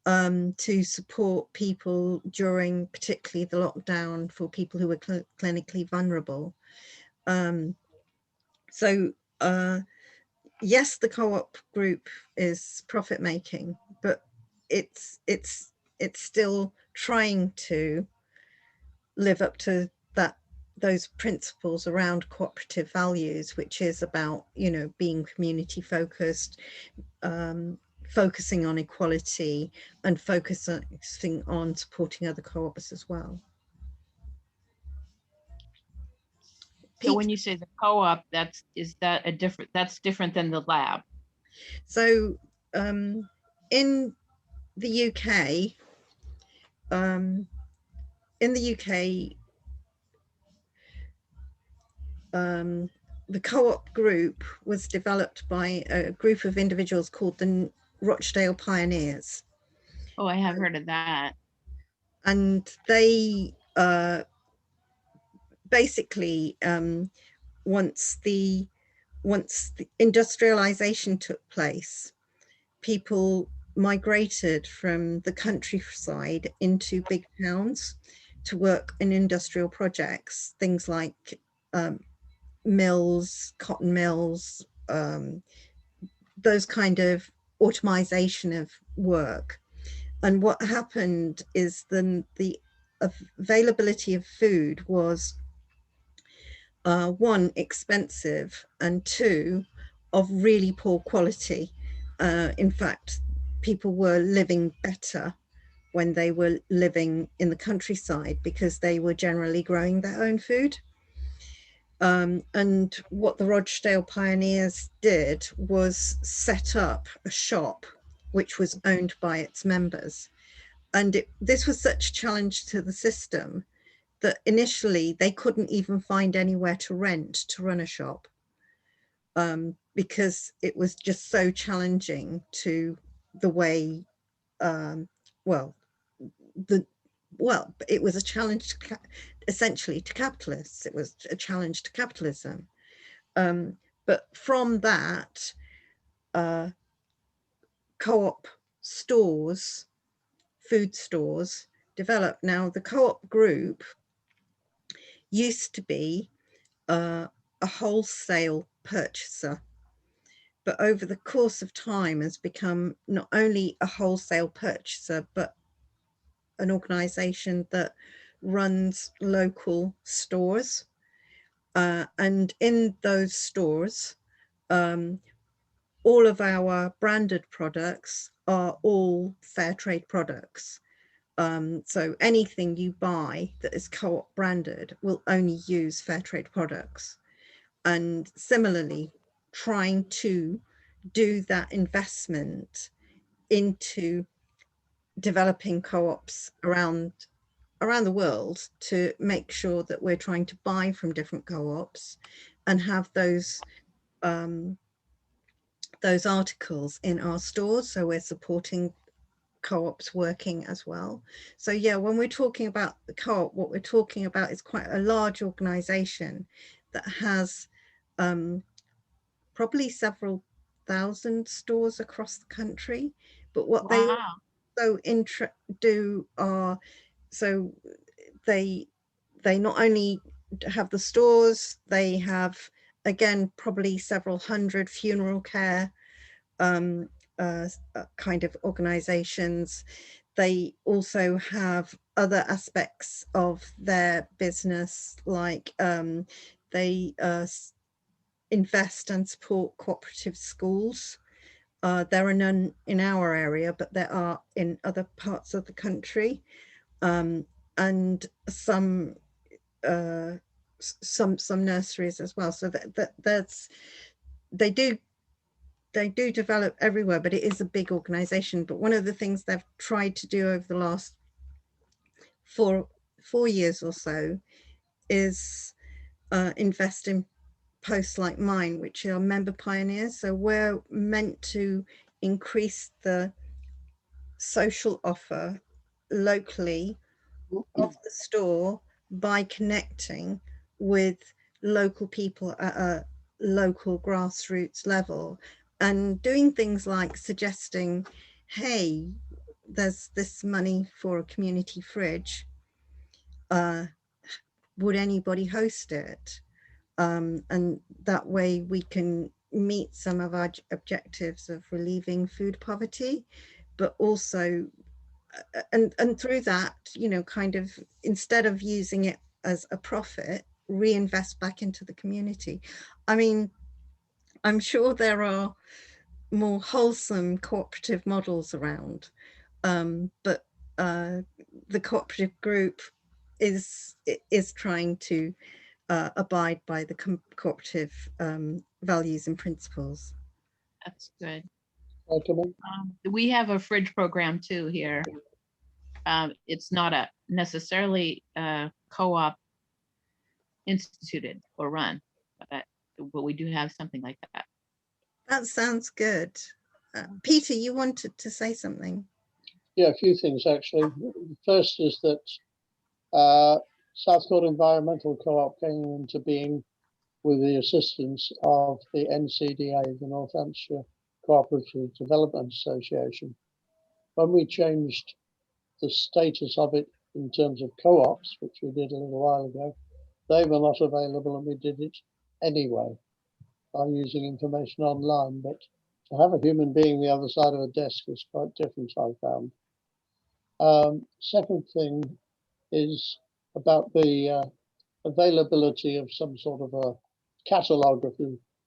to support people during particularly the lockdown for people who were clinically vulnerable. Yes, the co-op group is profit making, but it's still trying to live up to those principles around cooperative values, which is about, you know, being community focused, focusing on equality, and focusing on supporting other co-ops as well. So when you say the co-op, that's different than the lab? So in the UK, the co-op group was developed by a group of individuals called the Rochdale Pioneers. Oh, I have heard of that. And they basically, once the industrialization took place, people migrated from the countryside into big towns to work in industrial projects, things like mills, cotton mills, those kind of automation of work. And what happened is then the availability of food was one, expensive, and two, of really poor quality. In fact, people were living better when they were living in the countryside because they were generally growing their own food. And what the Rochdale Pioneers did was set up a shop which was owned by its members. And this was such a challenge to the system that initially they couldn't even find anywhere to rent to run a shop, because it was just so challenging to the way, it was a challenge essentially to capitalists. It was a challenge to capitalism. But from that, co-op stores, food stores developed. Now the co-op group used to be a wholesale purchaser, but over the course of time has become not only a wholesale purchaser, but an organization that runs local stores. And in those stores, all of our branded products are all fair trade products. So anything you buy that is co-op branded will only use fair trade products. And similarly, trying to do that investment into developing co-ops around the world to make sure that we're trying to buy from different co-ops and have those articles in our stores. So we're supporting co-ops working as well. So yeah, when we're talking about the co-op, what we're talking about is quite a large organization that has probably several thousand stores across the country. But what they also do are, so they not only have the stores, they have, again, probably several hundred funeral care kind of organizations. They also have other aspects of their business, like they invest and support cooperative schools. There are none in our area, but there are in other parts of the country, and some nurseries as well. So that's they do develop everywhere, but it is a big organization. But one of the things they've tried to do over the last four years or so is invest in posts like mine, which are member pioneers. So we're meant to increase the social offer locally of the store by connecting with local people at a local grassroots level and doing things like suggesting, hey, there's this money for a community fridge. Would anybody host it? And that way we can meet some of our objectives of relieving food poverty, but also, and through that, you know, kind of, instead of using it as a profit, reinvest back into the community. I mean, I'm sure there are more wholesome cooperative models around, but the cooperative group is trying to abide by the cooperative values and principles. That's good. Recommend. We have a fridge program too here. It's not a necessarily co-op instituted or run, but we do have something like that. That sounds good. Peter, you wanted to say something? Yeah, a few things actually. The first is that Southcourt Environmental Co-op came into being with the assistance of the NCDA, the Northamptonshire Cooperative Development Association. When we changed the status of it in terms of co-ops, which we did a little while ago, they were not available and we did it anyway by using information online. But to have a human being the other side of a desk is quite different, I found. Second thing is about the availability of some sort of a catalogue of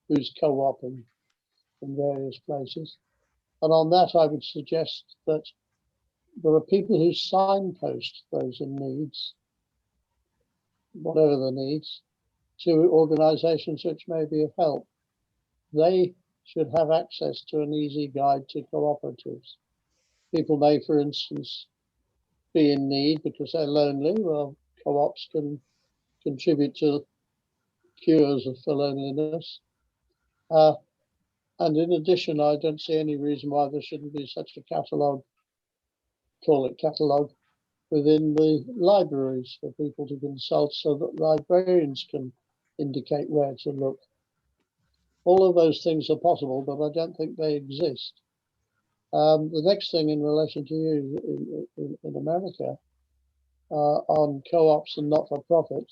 who's co-oping in various places. And on that, I would suggest that there are people who signpost those in needs, whatever the needs, to organisations which may be of help. They should have access to an easy guide to cooperatives. People may, for instance, be in need because they're lonely. Well, co-ops can contribute to cures for loneliness. And in addition, I don't see any reason why there shouldn't be such a catalogue, call it catalogue, within the libraries for people to consult so that librarians can indicate where to look. All of those things are possible, but I don't think they exist. The next thing in relation to you in America on co-ops and not-for-profit,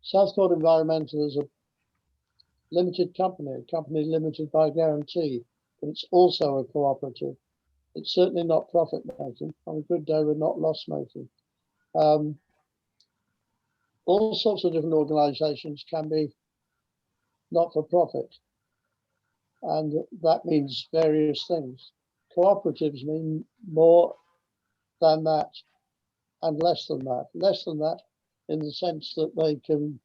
Southcourt Environmental is a limited company, a company limited by guarantee, but it's also a cooperative. It's certainly not profit making. On a good day, we're not loss making. All sorts of different organizations can be not for profit, and that means various things. Cooperatives mean more than that and less than that. Less than that in the sense that they can,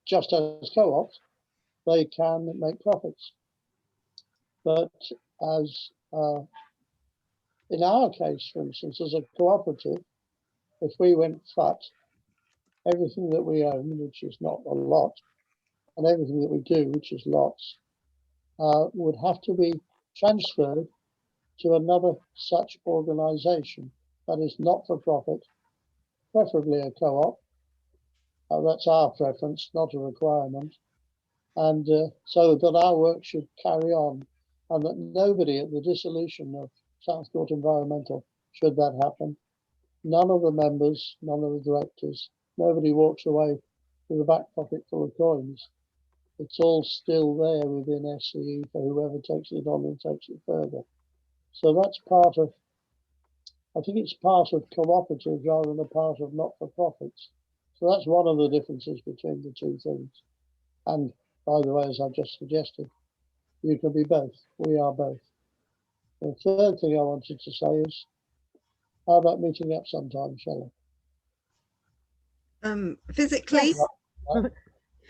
just as co-ops, they can make profits. But as in our case, for instance, as a cooperative, if we went fut, everything that we own, which is not a lot, and everything that we do, which is lots, would have to be transferred to another such organization that is not for profit, preferably a co-op. That's our preference, not a requirement. And so that our work should carry on and that nobody at the dissolution of Southcourt Environmental, should that happen, none of the members, none of the directors, nobody walks away with a back pocket full of coins. It's all still there within SCE for whoever takes it on and takes it further. So that's part of, I think it's part of cooperative rather than a part of not-for-profits. So that's one of the differences between the two things. And by the way, as I just suggested, you can be both. We are both. The third thing I wanted to say is, how about meeting up sometime, shall Physically? Yes.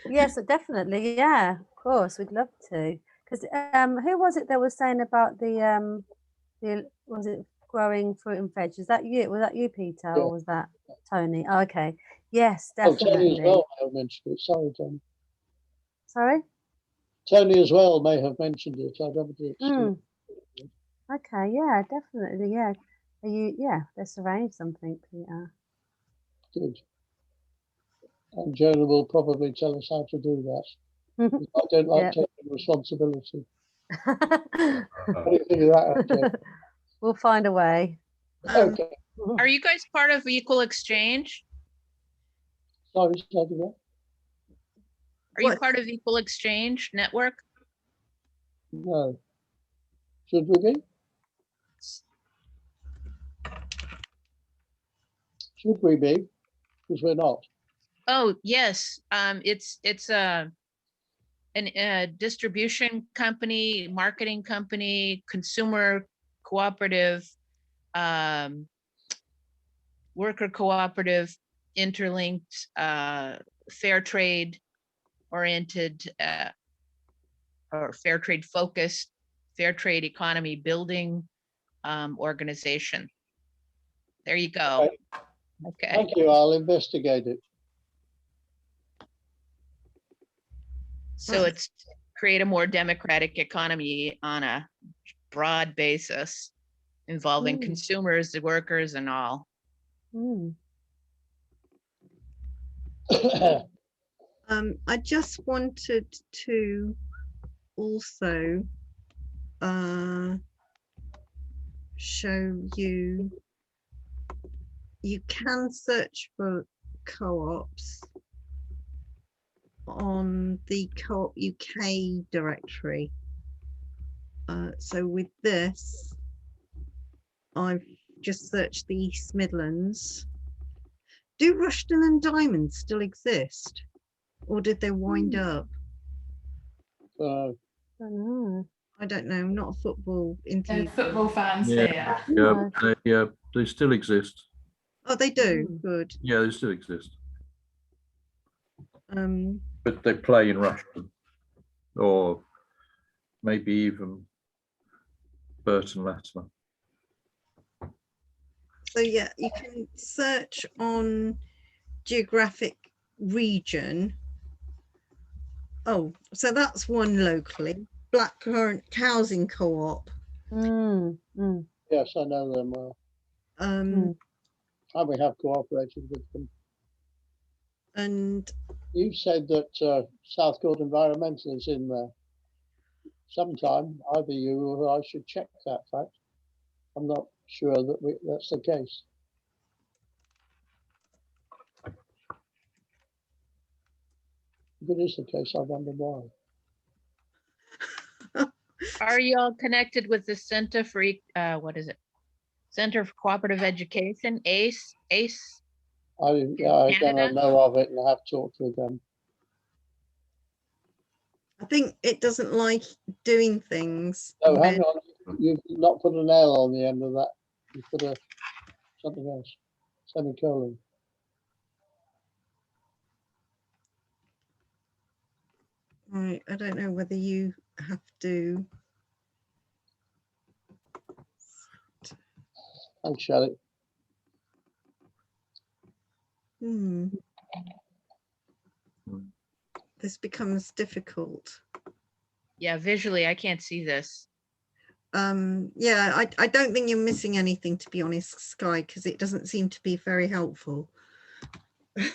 Yes, definitely. Yeah, of course, we'd love to. Because who was it that was saying about the was it growing fruit and veg? Is that you? Was that you, Peter, Yeah. or was that Tony? Oh, okay. Yes, Oh, definitely. Tony as well may have mentioned it. Sorry, Tony. Sorry? Tony as well may have mentioned it. I don't know. Okay, yeah, definitely. Yeah. Yeah, let's arrange something, Peter. Good. And Jonah will probably tell us how to do that. I don't like taking responsibility. What do you think of that, Jonah? We'll find a way. Okay. Are you guys part of Equal Exchange? Sorry, say it again. Are you What? part of Equal Exchange Network? No. Should we be? Should we be? Because we're not. Oh, yes. It's a distribution company, marketing company, consumer cooperative, worker cooperative, interlinked fair trade oriented or fair trade focused, fair trade economy building organization. There you go. Okay. Okay. Thank you. I'll investigate it. So it's create a more democratic economy on a broad basis involving consumers, the workers, and all. I just wanted to also show you, you can search for co-ops on the Co-op UK directory. So with this, I've just searched the East Midlands. Do Rushden and Diamond still exist? Or did they wind up? I don't know. I'm not a football enthusiast. Football fans Yeah. here. They still exist. Oh, they do. Good. Yeah, they still exist. Um, But they play in Rushden, or maybe even Burton Latimer. so yeah, you can search on geographic region. Oh, so that's one locally. Blackcurrant Housing Co-op. Yes, I know them well. And we have cooperated with them. And You said that South Court Environmental is in there. Sometime, either you or I should check that fact. I'm not sure that that's the case. If it is the case, I wonder why. Are you all connected with the Center for, what is it? Center for Cooperative Education, ACE? I don't know of it and I have talked with them. I think it doesn't like doing things. Oh, hang on. You've not put an L on the end of that. You put a something else, semicolon. Right, I don't know whether you have to. Thanks, Shelley. This becomes difficult. Yeah, visually, I can't see this. Yeah, I don't think you're missing anything, to be honest, Sky, because it doesn't seem to be very helpful.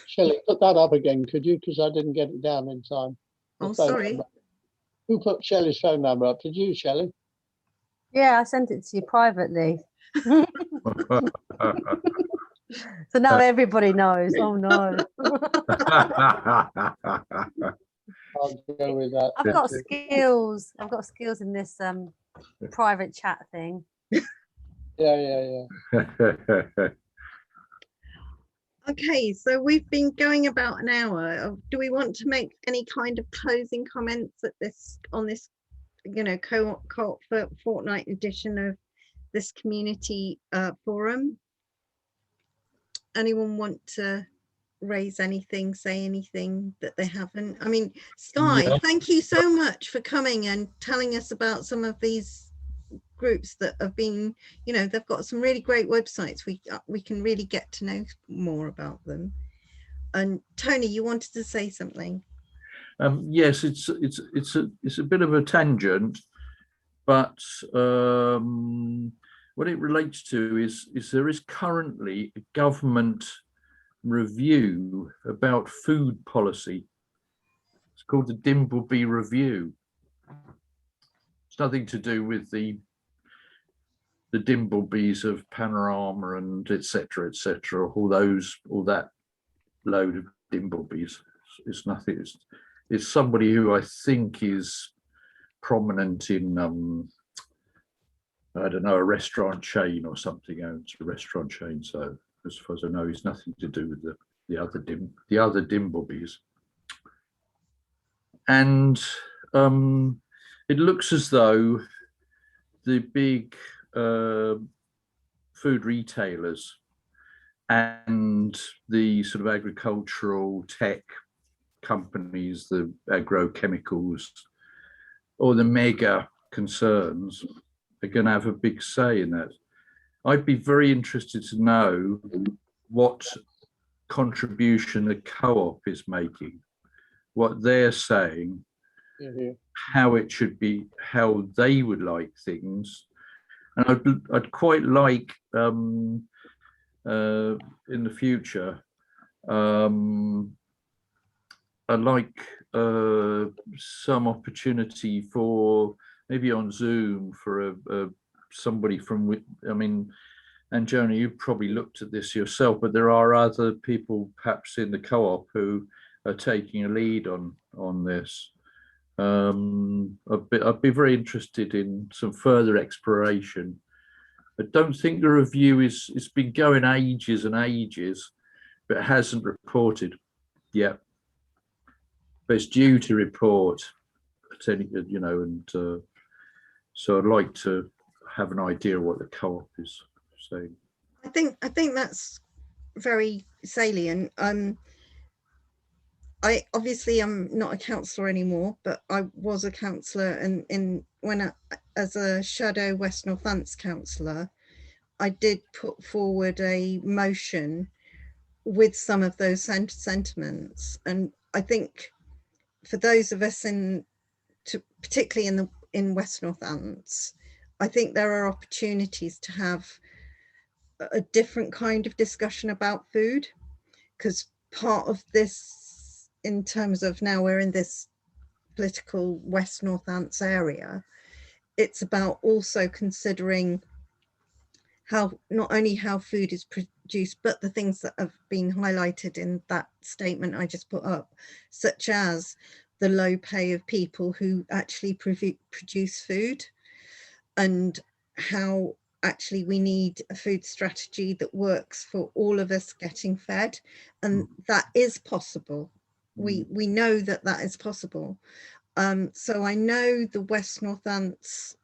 Shelley, put that up again, could you? Because I didn't get it down in time. Oh, sorry. Number. Who put Shelley's phone number up? Did you, Shelley? Yeah, I sent it to you privately. So now everybody knows. Oh no. I'll go with that. I've got skills. I've got skills in this private chat thing. Yeah. Okay, so we've been going about an hour. Do we want to make any kind of closing comments at this, on this, co-op fortnight edition of this community forum? Anyone want to raise anything, say anything that they haven't? I mean, Sky, thank you so much for coming and telling us about some of these groups that have been, they've got some really great websites. We can really get to know more about them. And Tony, you wanted to say something? Yes, it's a bit of a tangent, but what it relates to is there is currently a government review about food policy. It's called the Dimbleby Review. It's nothing to do with the Dimblebys of Panorama and etc., all that load of Dimblebys. It's nothing. It's somebody who I think is prominent in I don't know, a restaurant chain or something, owns a restaurant chain. So as far as I know, he's nothing to do with the other Dimblebys. And it looks as though the big food retailers and the sort of agricultural tech companies, the agrochemicals, or the mega concerns are going to have a big say in that. I'd be very interested to know what contribution a co-op is making, what they're saying, how it should be, how they would like things. And I'd quite like in the future, I'd like some opportunity for maybe on Zoom for somebody from, I mean, and Joni, you probably looked at this yourself, but there are other people perhaps in the co-op who are taking a lead on this. I'd be very interested in some further exploration. I don't think the review it's been going ages and ages, but it hasn't reported yet. But it's due to report, you know, and so I'd like to have an idea what the co-op is saying. I think that's very salient. I obviously I'm not a councillor anymore, but I was a councillor, and as a shadow West Northants councillor, I did put forward a motion with some of those sentiments, and I think for those of us particularly in West Northants, I think there are opportunities to have a different kind of discussion about food, because part of this, in terms of now we're in this political West Northants area, it's about also considering how not only how food is produced, but the things that have been highlighted in that statement I just put up, such as the low pay of people who actually produce food, and how actually we need a food strategy that works for all of us getting fed, and that is possible. We know that is possible. So I know the West Northants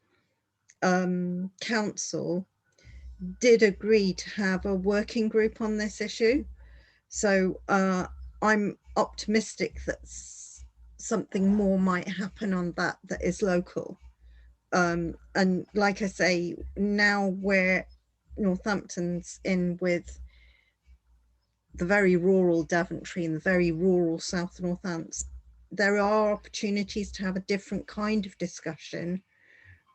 Council did agree to have a working group on this issue. So I'm optimistic that something more might happen on that is local. And like I say, now where Northampton's in with the very rural Daventry and the very rural South Northants, there are opportunities to have a different kind of discussion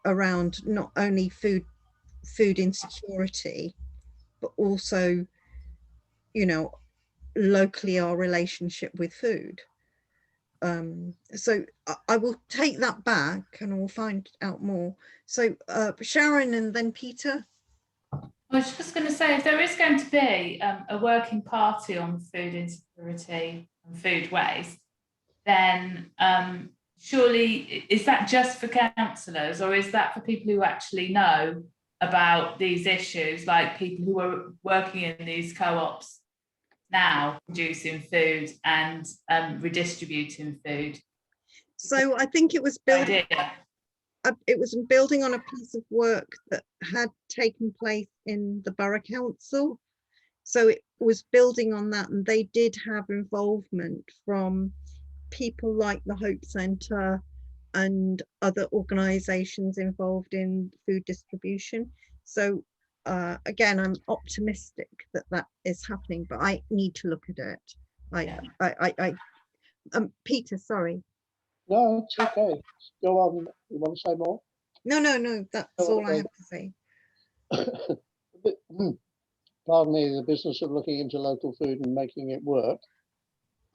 around not only food insecurity, but also, you know, locally our relationship with food. So I will take that back and we'll find out more. So Sharon and then Peter. I was just going to say, if there is going to be a working party on food insecurity and food waste, then surely is that just for councillors, or is that for people who actually know about these issues, like people who are working in these co-ops now producing food and redistributing food? So I think it was building on a piece of work that had taken place in the Borough Council. So it was building on that, and they did have involvement from people like the Hope Centre and other organisations involved in food distribution. So again, I'm optimistic that is happening, but I need to look at it. Peter, sorry. No, it's okay. Go on. You want to say more? No, that's all I have to say. Pardon me, the business of looking into local food and making it work.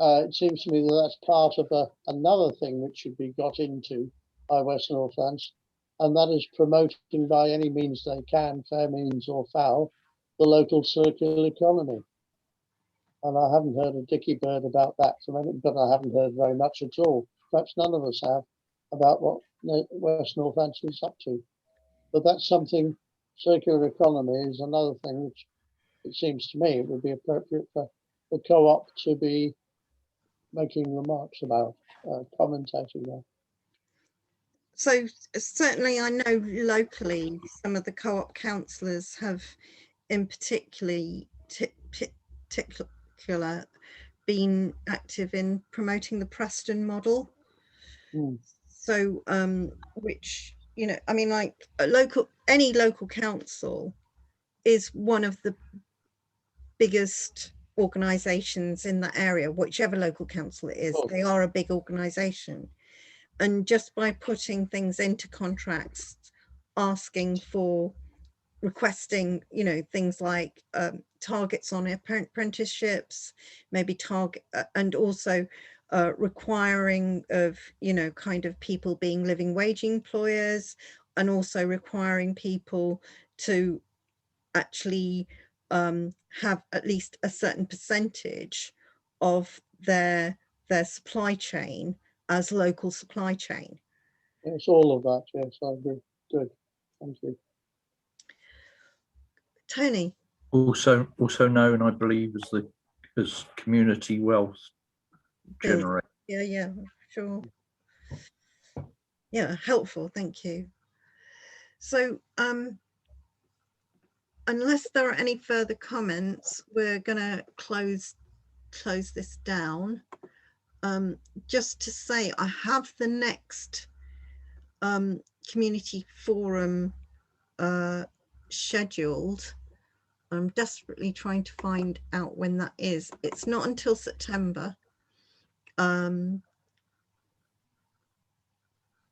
It seems to me that that's part of another thing which should be got into by West Northants, and that is promoting by any means they can, fair means or foul, the local circular economy. And I haven't heard a dicky bird about that from anyone, but I haven't heard very much at all. Perhaps none of us have, about what West Northants is up to. But that's something, circular economy is another thing which it seems to me it would be appropriate for the co-op to be making remarks about, commentating on. So certainly I know locally some of the co-op councillors have in particular been active in promoting the Preston model. Mm. So, which, you know, I mean, like any local council is one of the biggest organizations in that area, whichever local council it is, they are a big organization. And just by putting things into contracts, asking for, requesting, you know, things like targets on apprenticeships, maybe target, and also requiring of, you know, kind of people being living wage employers, and also requiring people to actually have at least a certain percentage of their supply chain as local supply chain. It's all of that, yes, I agree. Good, thank you. Tony? Also known, I believe, as community wealth generator. Yeah, sure. Yeah, helpful, thank you. So unless there are any further comments, we're gonna close this down. Just to say, I have the next community forum scheduled. I'm desperately trying to find out when that is. It's not until September. And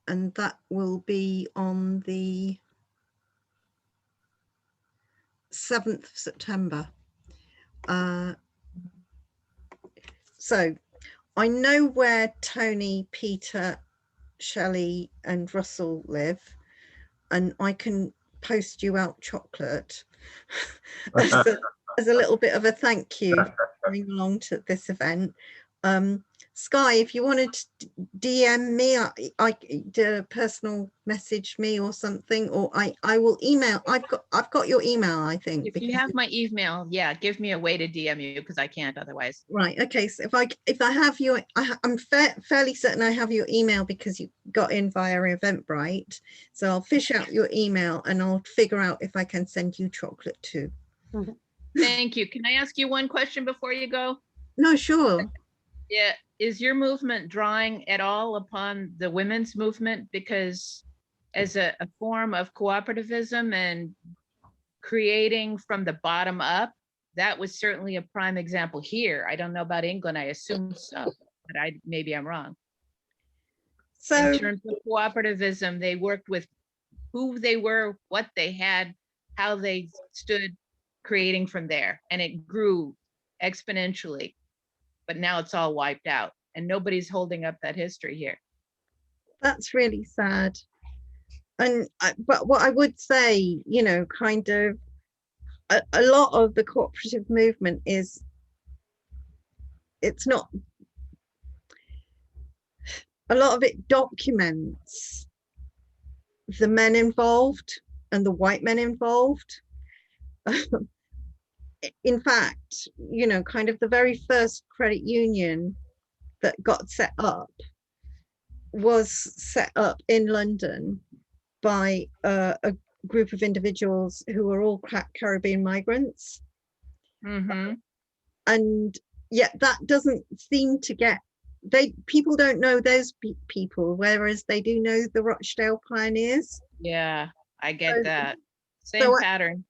that will be on the 7th of September. So I know where Tony, Peter, Shelley and Russell live, and I can post you out chocolate as a little bit of a thank you for coming along to this event. Sky, if you wanted to DM me, I personal message me or something, or I will email. I've got your email, I think. If you have my email, yeah, give me a way to DM you, because I can't otherwise. Right. Okay. So if I have your, I'm fairly certain I have your email because you got in via Eventbrite. So I'll fish out your email and I'll figure out if I can send you chocolate too. Thank you. Can I ask you one question before you go? No, sure. Yeah. Is your movement drawing at all upon the women's movement? Because as a form of cooperativism and creating from the bottom up, that was certainly a prime example here. I don't know about England, I assume so, but maybe I'm wrong. So in terms of cooperativism, they worked with who they were, what they had, how they stood, creating from there, and it grew exponentially. But now it's all wiped out, and nobody's holding up that history here. that's really sad. And but what I would say, you know, kind of a lot of the cooperative movement is, it's not, a lot of it documents the men involved and the white men involved. In fact, you know, kind of the very first credit union that got set up was set up in London by a group of individuals who were all Caribbean migrants. Mm-hmm. And yet that doesn't seem to get, people don't know those people, whereas they do know the Rochdale pioneers. Yeah, I get So- that. Same pattern.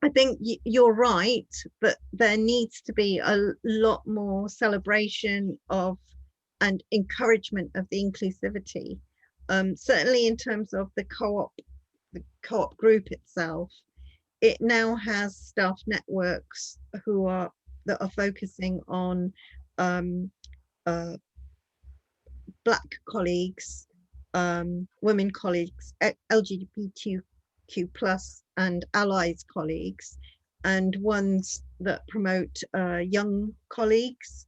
I think you're right, but there needs to be a lot more celebration of and encouragement of the inclusivity. Certainly in terms of the co-op group itself, it now has staff networks that are focusing on Black colleagues, women colleagues, LGBTQ plus and allies colleagues, and ones that promote young colleagues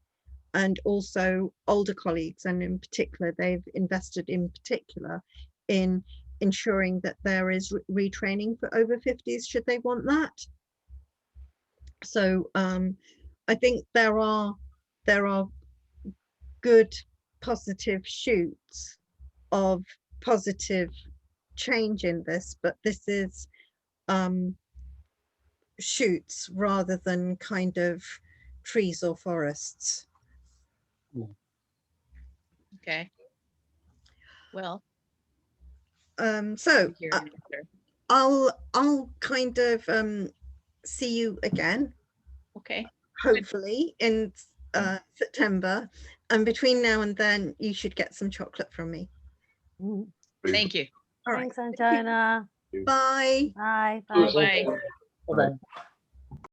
and also older colleagues. And in particular, they've invested in ensuring that there is retraining for over 50s should they want that. So I think there are good positive shoots of positive change in this, but this is shoots rather than kind of trees or forests. Okay. Well, So hear an answer. I'll kind of see you again, Okay. hopefully in September, and between now and then you should get some chocolate from me. Mm. Thank you. All right. Thanks, Angina. Bye. Bye. Bye. Bye. Bye-bye.